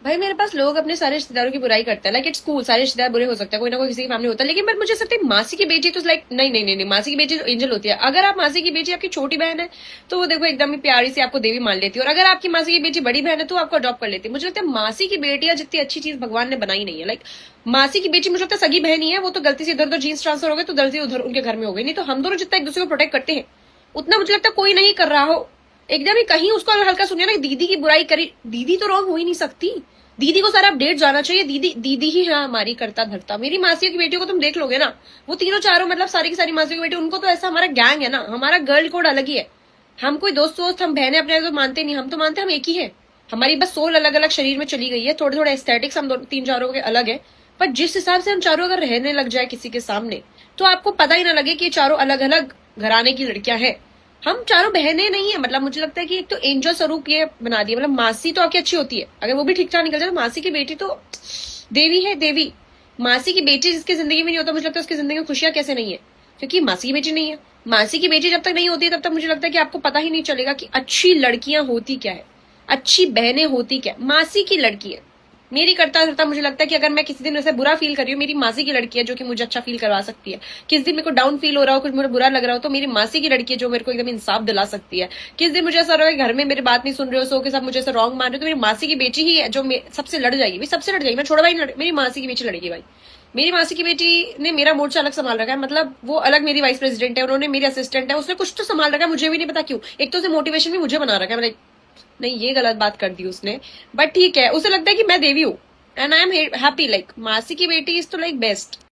भाई मेरे पास लोग अपने सारे रिश्तेदारों की बुराई करते हैं, लाइक इट्स कूल, सारे रिश्तेदार बुरे हो सकते हैं, कोई ना कोई किसी की फैमिली होता है, लेकिन बट मुझे ऐसा लगता है मासी की बेटी तो लाइक नहीं नहीं नहीं नहीं, मासी की बेटी तो एंजल होती है। अगर आप मासी की बेटी आपकी छोटी बहन है तो वो देखो एकदम ही प्यारी से आपको देवी मान लेती है, और अगर आपकी मासी की बेटी बड़ी बहन है तो आपको अडॉप्ट कर लेती है। मुझे लगता है मासी की बेटियां जितनी अच्छी चीज भगवान ने बनाई नहीं है। लाइक मासी की बेटी मुझे लगता है सगी बहन ही है, वो तो गलती से इधर उधर जीन्स ट्रांसफर हो गए तो गलती उधर उनके घर में हो गई, नहीं तो हम दोनों जितना एक दूसरे को प्रोटेक्ट करते हैं उतना मुझे लगता है कोई नहीं कर रहा हो। एकदम ही कहीं उसको अगर हल्का सुनिए ना दीदी की बुराई करी, दीदी तो रॉन्ग हो ही नहीं सकती, दीदी को सारा अपडेट जाना चाहिए, दीदी दीदी ही है हमारी करता धरता। मेरी मासियों की बेटियों को तुम देख लोगे ना, वो तीनों चारों मतलब सारी की सारी मासियों की बेटी, उनको तो ऐसा हमारा गैंग है ना, हमारा गर्ल कोड अलग ही है। हम कोई दोस्त दोस्त हम बहने अपने तो मानते नहीं, हम तो मानते हम एक ही है। हमारी बस सोल अलग अलग शरीर में चली गई है, थोड़े थोड़े एस्थेटिक्स हम तीन चारों के अलग है, पर जिस हिसाब से हम चारों अगर रहने लग जाए किसी के सामने तो आपको पता ही ना लगे कि ये चारों अलग अलग घराने की लड़कियां हैं। हम चारों बहनें नहीं है, मतलब मुझे लगता है कि एक तो एंजल स्वरूप ये बना दिया, मतलब मासी तो आपकी अच्छी होती है, अगर वो भी ठीक ठाक निकल जाए तो मासी की बेटी तो देवी है, देवी। मासी की बेटी जिसकी जिंदगी में नहीं होता, मुझे लगता है उसकी जिंदगी में खुशियां कैसे नहीं है, क्योंकि मासी की बेटी नहीं है। मासी की बेटी जब तक नहीं होती तब तक मुझे लगता है कि आपको पता ही नहीं चलेगा कि अच्छी लड़कियां होती क्या है, अच्छी बहनें होती क्या। मासी की लड़की है मेरी करता करता, मुझे लगता है कि अगर मैं किसी दिन ऐसे बुरा फील कर रही हूँ, मेरी मासी की लड़की है जो कि मुझे अच्छा फील करवा सकती है। किस दिन मेरे को डाउन फील हो रहा हो, कुछ मुझे बुरा लग रहा हो, तो मेरी मासी की लड़की है जो मेरे को एकदम इंसाफ दिला सकती है। किस दिन मुझे ऐसा रहा घर में मेरी बात नहीं सुन रहे हो, सो के सब मुझे ऐसा रॉन्ग मान रहे हो, तो मेरी मासी की बेटी ही है जो सबसे लड़ जाएगी भाई, सबसे लड़ जाएगी। मैं छोड़ा भाई मेरी मासी की बेटी लड़ेगी भाई। मेरी मासी की बेटी ने मेरा मोर्चा अलग संभाल रखा है, मतलब वो अलग मेरी वाइस प्रेसिडेंट है, उन्होंने मेरी असिस्टेंट है, उसने कुछ तो संभाल रखा है, मुझे भी नहीं पता क्यों। एक तो उसे मोटिवेशन भी मुझे बना रखा है, नहीं ये गलत बात कर दी उसने, बट ठीक है, उसे लगता है कि मैं देवी हूँ and I am happy. Like मासी की बेटी इज तो लाइक बेस्ट।